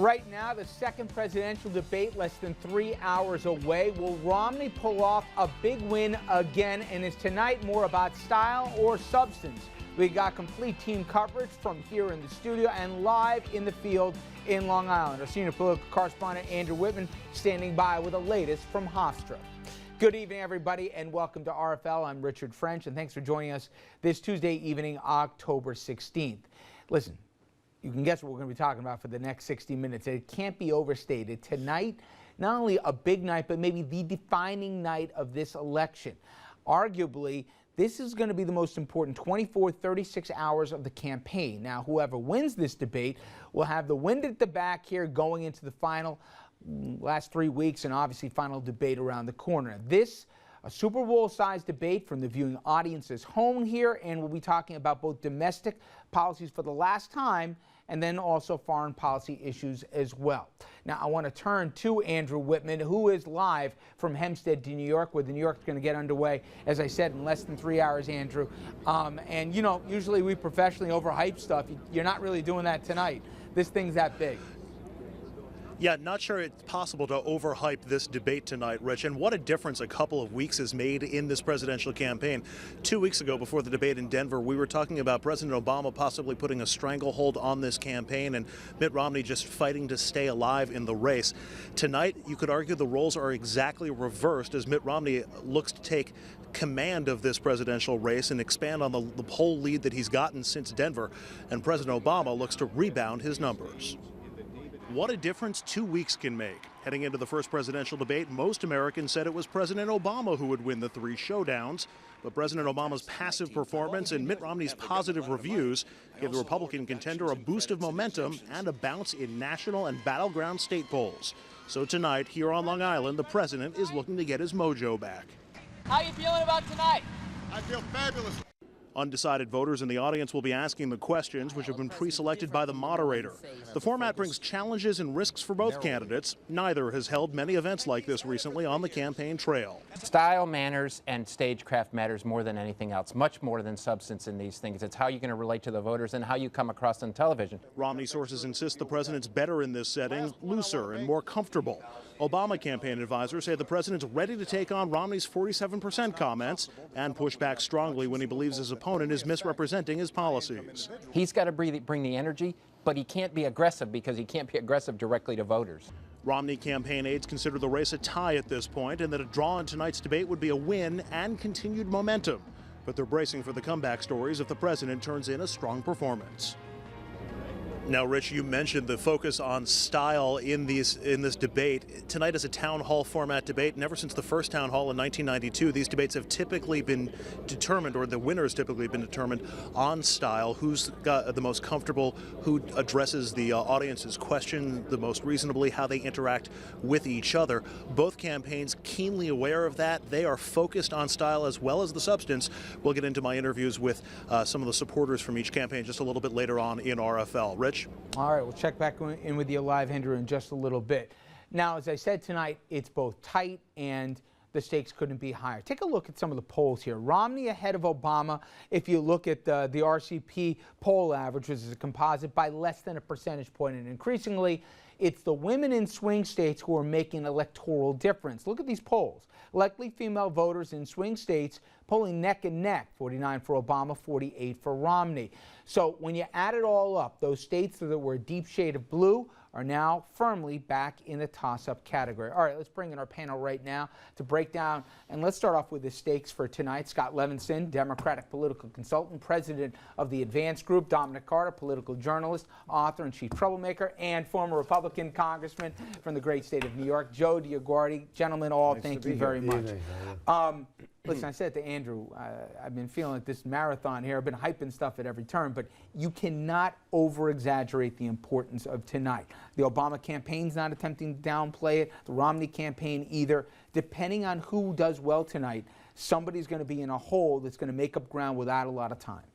Right now, the second presidential debate less than 3 hours away. Will Romney pull off a big win again? And is tonight more about style or substance? We got complete team coverage from here in the studio and live in the field in Long Island. Our senior political correspondent, Andrew Whitman, standing by with the latest from Hofstra. Good evening, everybody, and welcome to RFL. I'm Richard French, and thanks for joining us this Tuesday evening, October 16th. Listen, you can guess what we're going to be talking about for the next 60 minutes. It can't be overstated. Tonight, not only a big night, but maybe the defining night of this election. Arguably, this is going to be the most important 24, 36 hours of the campaign. Now, whoever wins this debate will have the wind at the back here going into the final last 3 weeks and obviously final debate around the corner. This a Super Bowl-sized debate from the viewing audiences home here, and we'll be talking about both domestic policies for the last time and then also foreign policy issues as well. Now, I want to turn to Andrew Whitman, who is live from Hempstead to New York, where the New York's going to get underway, as I said, in less than 3 hours, Andrew. And, you know, usually we professionally overhype stuff. You're not really doing that tonight. This thing's that big. Yeah, not sure it's possible to overhype this debate tonight, Rich. And what a difference a couple of weeks has made in this presidential campaign. 2 weeks ago, before the debate in Denver, we were talking about President Obama possibly putting a stranglehold on this campaign and Mitt Romney just fighting to stay alive in the race. Tonight, you could argue the roles are exactly reversed as Mitt Romney looks to take command of this presidential race and expand on the poll lead that he's gotten since Denver. And President Obama looks to rebound his numbers. What a difference 2 weeks can make. Heading into the first presidential debate, most Americans said it was President Obama who would win the three showdowns. But President Obama's passive performance and Mitt Romney's positive reviews gave the Republican contender a boost of momentum and a bounce in national and battleground state polls. So tonight, here on Long Island, the president is looking to get his mojo back. How you feeling about tonight? I feel fabulous. Undecided voters in the audience will be asking the questions, which have been pre-selected by the moderator. The format brings challenges and risks for both candidates. Neither has held many events like this recently on the campaign trail. Style, manners, and stagecraft matters more than anything else, much more than substance in these things. It's how you're going to relate to the voters and how you come across on television. Romney sources insist the president's better in this setting, looser and more comfortable. Obama campaign advisors say the president's ready to take on Romney's 47% comments and push back strongly when he believes his opponent is misrepresenting his policies. He's got to bring the energy, but he can't be aggressive because he can't be aggressive directly to voters. Romney campaign aides consider the race a tie at this point and that a draw in tonight's debate would be a win and continued momentum. But they're bracing for the comeback stories if the president turns in a strong performance. Now, Rich, you mentioned the focus on style in this debate. Tonight is a town hall format debate, and ever since the first town hall in 1992, these debates have typically been determined, or the winner has typically been determined on style. Who's got the most comfortable, who addresses the audience's question the most reasonably, how they interact with each other. Both campaigns keenly aware of that. They are focused on style as well as the substance. We'll get into my interviews with some of the supporters from each campaign just a little bit later on in RFL. Rich? All right, we'll check back in with you live, Andrew, in just a little bit. Now, as I said tonight, it's both tight and the stakes couldn't be higher. Take a look at some of the polls here. Romney ahead of Obama, if you look at the RCP poll average, which is a composite, by less than a percentage point. And increasingly, it's the women in swing states who are making an electoral difference. Look at these polls. Likely female voters in swing states polling neck and neck, 49 for Obama, 48 for Romney. So when you add it all up, those states that were a deep shade of blue are now firmly back in the toss-up category. All right, let's bring in our panel right now to break down, and let's start off with the stakes for tonight. Scott Levenson, Democratic political consultant, president of the Advance Group; Dominic Carter, political journalist, author and chief troublemaker, and former Republican congressman from the great state of New York, Joe DioGuardi. Gentlemen, all, thank you very much. Listen, I said to Andrew, I've been feeling like this marathon here. I've been hyping stuff at every turn, but you cannot over-exaggerate the importance of tonight. The Obama campaign's not attempting to downplay it. The Romney campaign either. Depending on who does well tonight, somebody's going to be in a hole that's going to make up ground without a lot of time.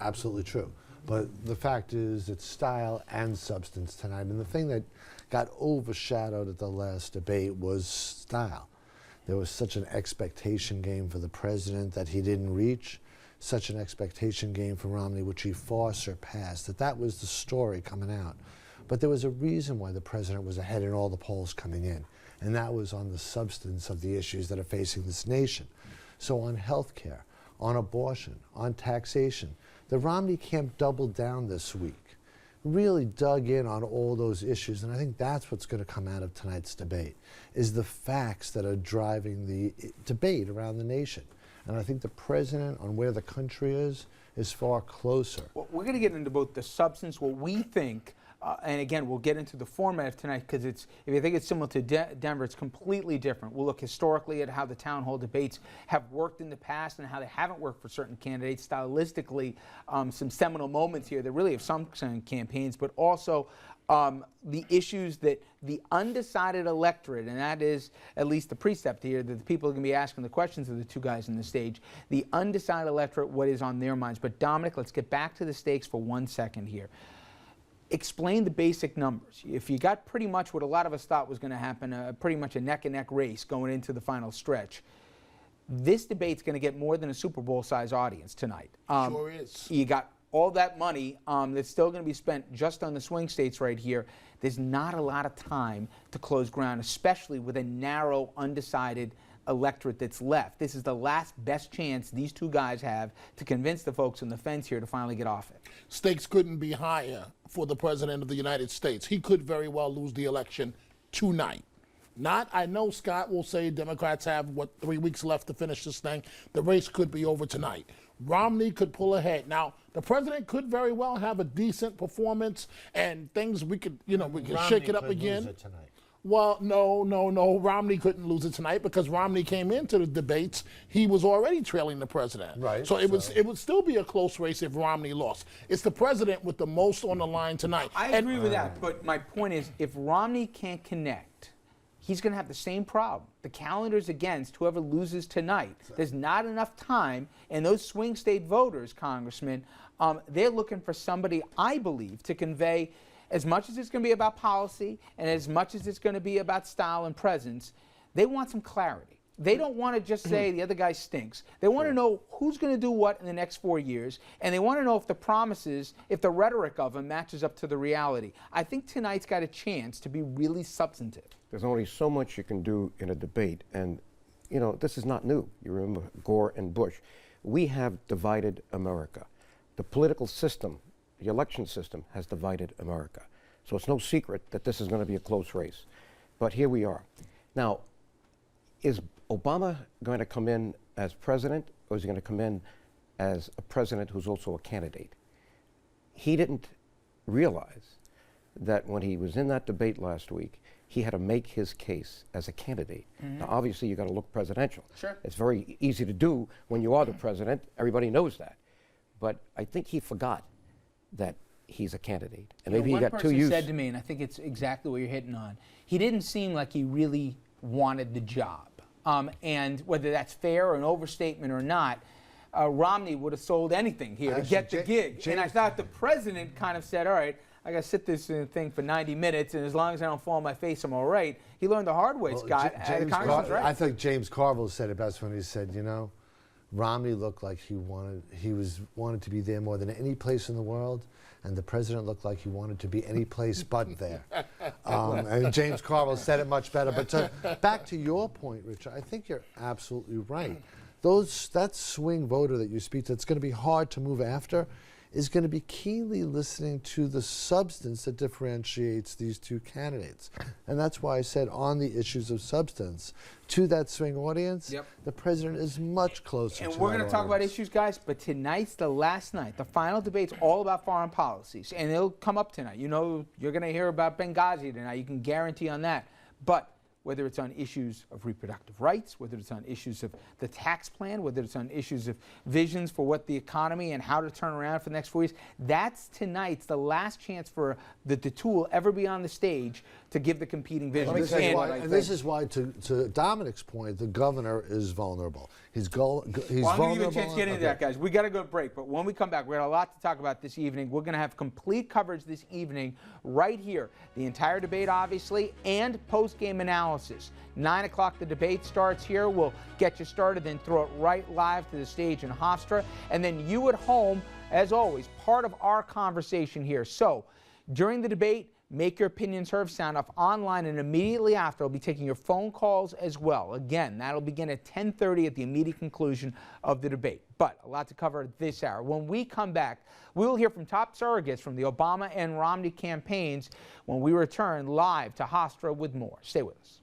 Absolutely true. But the fact is, it's style and substance tonight. And the thing that got overshadowed at the last debate was style. There was such an expectation game for the president that he didn't reach, such an expectation game for Romney which he far surpassed, that was the story coming out. But there was a reason why the president was ahead in all the polls coming in, and that was on the substance of the issues that are facing this nation. So on health care, on abortion, on taxation, the Romney camp doubled down this week, really dug in on all those issues, and I think that's what's going to come out of tonight's debate, is the facts that are driving the debate around the nation. And I think the president, on where the country is far closer. Well, we're going to get into both the substance, what we think, and again, we'll get into the format of tonight, because if you think it's similar to Denver, it's completely different. We'll look historically at how the town hall debates have worked in the past and how they haven't worked for certain candidates. Stylistically, some seminal moments here that really have some campaigns, but also the issues that the undecided electorate, and that is at least the precept here, that the people are going to be asking the questions of the two guys on the stage, the undecided electorate, what is on their minds. But Dominic, let's get back to the stakes for 1 second here. Explain the basic numbers. If you got pretty much what a lot of us thought was going to happen, pretty much a neck-and-neck race going into the final stretch, this debate's going to get more than a Super Bowl-size audience tonight. Sure is. You got all that money that's still going to be spent just on the swing states right here. There's not a lot of time to close ground, especially with a narrow, undecided electorate that's left. This is the last best chance these two guys have to convince the folks on the fence here to finally get off it. Stakes couldn't be higher for the President of the United States. He could very well lose the election tonight. I know Scott will say Democrats have, 3 weeks left to finish this thing. The race could be over tonight. Romney could pull ahead. Now, the president could very well have a decent performance and things we could shake it up again. Lose it tonight. Well, no. Romney couldn't lose it tonight because Romney came into the debates. He was already trailing the president. Right. So it would still be a close race if Romney lost. It's the president with the most on the line tonight. I agree with that, but my point is, if Romney can't connect, he's going to have the same problem. The calendar's against whoever loses tonight. There's not enough time, and those swing state voters, Congressman, they're looking for somebody, I believe, to convey, as much as it's going to be about policy and as much as it's going to be about style and presence, they want some clarity. They don't want to just say the other guy stinks. They want to know who's going to do what in the next 4 years, and they want to know if the promises, if the rhetoric of them matches up to the reality. I think tonight's got a chance to be really substantive. There's only so much you can do in a debate, and this is not new. You remember Gore and Bush. We have divided America. The political system, the election system, has divided America. So it's no secret that this is going to be a close race. But here we are. Now, is Obama going to come in as president, or is he going to come in as a president who's also a candidate? He didn't realize that when he was in that debate last week, he had to make his case as a candidate. Now, obviously, you got to look presidential. Sure. It's very easy to do when you are the president. Everybody knows that. But I think he forgot that he's a candidate. And maybe he got too used. One person said to me, and I think it's exactly what you're hitting on, he didn't seem like he really wanted the job. And whether that's fair or an overstatement or not, Romney would have sold anything here to get the gig. And I thought the president kind of said, all right, I got to sit this thing for 90 minutes, and as long as I don't fall on my face, I'm all right. He learned the hard way, Scott. The Congressman's right. I think James Carville said it best when he said, Romney looked like he wanted to be there more than any place in the world, and the president looked like he wanted to be any place but there. And James Carville said it much better. But back to your point, Richard, I think you're absolutely right. That swing voter that you speak to, it's going to be hard to move after, is going to be keenly listening to the substance that differentiates these two candidates. And that's why I said on the issues of substance, to that swing audience, the president is much closer and to we're that going to talk about audience. issues, guys, but tonight's the last night. The final debate's all about foreign policies, and it'll come up tonight. You're going to hear about Benghazi tonight. You can guarantee on that. But whether it's on issues of reproductive rights, whether it's on issues of the tax plan, whether it's on issues of visions for what the economy and how to turn around for the next 4 years, that's tonight's the last chance for the two will ever be on the stage to give the competing vision. This is why, to Dominic's point, the governor is vulnerable. He's vulnerable. I'm going to give you a chance to get into that, guys. We got to go to break, but when we come back, we got a lot to talk about this evening. We're going to have complete coverage this evening right here. The entire debate, obviously, and post-game analysis. 9 o'clock, the debate starts here. We'll get you started, then throw it right live to the stage in Hofstra. And then you at home, as always, part of our conversation here. So, during the debate, Make your opinions heard. Sound off online, and immediately after, I'll be taking your phone calls as well. Again, that'll begin at 10:30 at the immediate conclusion of the debate. But a lot to cover this hour. When we come back, we will hear from top surrogates from the Obama and Romney campaigns when we return live to Hofstra with more. Stay with us.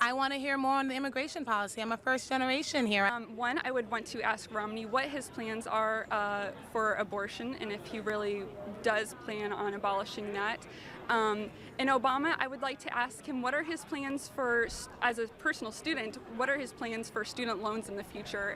I want to hear more on the immigration policy. I'm a first generation here. One, I would want to ask Romney what his plans are for abortion and if he really does plan on abolishing that. And Obama, I would like to ask him what are his plans for, as a personal student, what are his plans for student loans in the future?